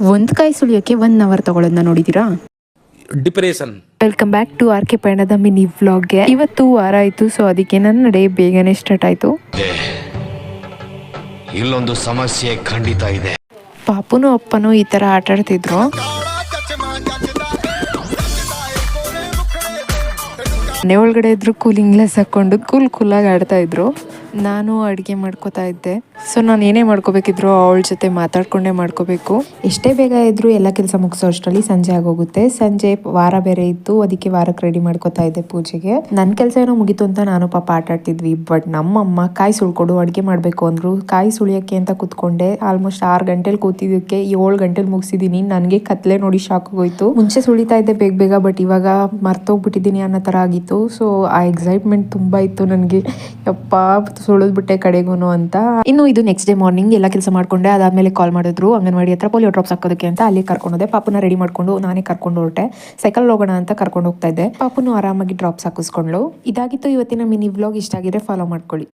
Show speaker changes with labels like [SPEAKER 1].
[SPEAKER 1] ಒಂದು ಕಾಯಿ ಸುಲಿಯೋಕ್ಕೆ 1 ಅವರ್ ತಗೊಳ್ಳೋದನ್ನ ನೋಡಿದ್ದೀರಾ?
[SPEAKER 2] Depression.
[SPEAKER 1] Welcome back to R K ಪಯಣದ ಮಿನಿ ವ್ಲಾಗ್ಗೆ. ಇವತ್ತು ವಾರ ಆಯಿತು, ಸೊ ಅದಕ್ಕೆ ನನ್ನ ಡೇ ಬೇಗನೆ ಸ್ಟಾರ್ಟ್ ಆಯಿತು.
[SPEAKER 3] ಇಲ್ಲೊಂದು ಸಮಸ್ಯೆ ಖಂಡಿತ ಇದೆ.
[SPEAKER 1] ಪಾಪುನು ಅಪ್ಪನು ಈ ಥರ ಆಟ ಆಡ್ತಿದ್ರು. ಮನೆ ಒಳಗಡೆ ಇದ್ರು ಕೂಲಿಂಗ್ ಗ್ಲಾಸ್ ಹಾಕೊಂಡು ಕೂಲಾಗಿ ಆಡ್ತಾ ಇದ್ರು. ನಾನು ಅಡುಗೆ ಮಾಡ್ಕೋತಾ ಇದ್ದೆ. ಸೊ ನಾನು ಏನೇ ಮಾಡ್ಕೋಬೇಕಿದ್ರು ಅವಳ ಜೊತೆ ಮಾತಾಡ್ಕೊಂಡೇ ಮಾಡ್ಕೋಬೇಕು. ಎಷ್ಟೇ ಬೇಗ ಇದ್ರು ಎಲ್ಲ ಕೆಲಸ ಮುಗಿಸೋ ಅಷ್ಟರಲ್ಲಿ ಸಂಜೆ ಆಗೋಗುತ್ತೆ. ಸಂಜೆ ವಾರ ಬೇರೆ ಇತ್ತು, ಅದಕ್ಕೆ ವಾರಕ್ಕೆ ರೆಡಿ ಮಾಡ್ಕೋತಾ ಇದ್ದೆ ಪೂಜೆಗೆ. ನನ್ನ ಕೆಲಸ ಏನೋ ಮುಗೀತು ಅಂತ ನಾನು ಪಾಪ ಆಟ ಆಡ್ತಿದ್ವಿ. ಬಟ್ ನಮ್ಮಮ್ಮ ಕಾಯಿ ಸುಳ್ಕೊಡು ಅಡುಗೆ ಮಾಡಬೇಕು ಅಂದ್ರು. ಕಾಯಿ ಸುಳಿಯೋಕ್ಕೆ ಅಂತ ಕೂತ್ಕೊಂಡೆ. ಆಲ್ಮೋಸ್ಟ್ 6 ಗಂಟೆಲಿ ಕೂತಿದ್ದಕ್ಕೆ 7 ಗಂಟೆಲಿ ಮುಗಿಸಿದ್ದೀನಿ. ನನಗೆ ಕತ್ಲೆ ನೋಡಿ ಶಾಕ್ ಆಗೋಯ್ತು. ಮುಂಚೆ ಸುಳಿತಾ ಇದ್ದೆ ಬೇಗ, ಬಟ್ ಇವಾಗ ಮರ್ತೋಗ್ಬಿಟ್ಟಿದ್ದೀನಿ ಅನ್ನೋ ಥರ ಆಗಿತ್ತು. ಸೊ ಆ ಎಕ್ಸೈಟ್ಮೆಂಟ್ ತುಂಬ ಇತ್ತು ನನಗೆ. ಯಪ್ಪ ಸುಳಿದ್ಬಿಟ್ಟೆ ಕಡೆಗೂನು ಅಂತ. ಇನ್ನು ಇದು ನೆಕ್ಸ್ಟ್ ಡೇ ಮಾರ್ನಿಂಗ್ ಎಲ್ಲ ಕೆಲಸ ಮಾಡ್ಕೊಂಡೆ. ಅದಾದ್ಮೇಲೆ ಕಾಲ್ ಮಾಡಿದ್ರು ಅಂಗನವಾಡಿ ಹತ್ರ ಪೋಲಿಯೋ ಡ್ರಾಪ್ಸ್ ಹಾಕೋದಕ್ಕೆ ಅಂತ. ಅಲ್ಲಿ ಕರ್ಕೊಂಡೋದೆ. ಪಾಪುನ ರೆಡಿ ಮಾಡ್ಕೊಂಡು ನಾನೇ ಕರ್ಕೊಂಡು ಹೊರಟೆ. ಸೈಕಲ್ ಹೋಗೋಣ ಅಂತ ಕರ್ಕೊಂಡು ಹೋಗ್ತಾ ಇದ್ದೆ. ಪಾಪುನು ಆರಾಮಾಗಿ ಡ್ರಾಪ್ಸ್ ಹಾಕಿಸ್ಕೊಂಡ್ಲು. ಇದಾಗಿತ್ತು ಇವತ್ತಿನ ಮಿನಿ ವ್ಲಾಗ್. ಇಷ್ಟ ಆಗಿದ್ರೆ ಫಾಲೋ ಮಾಡ್ಕೊಳ್ಳಿ.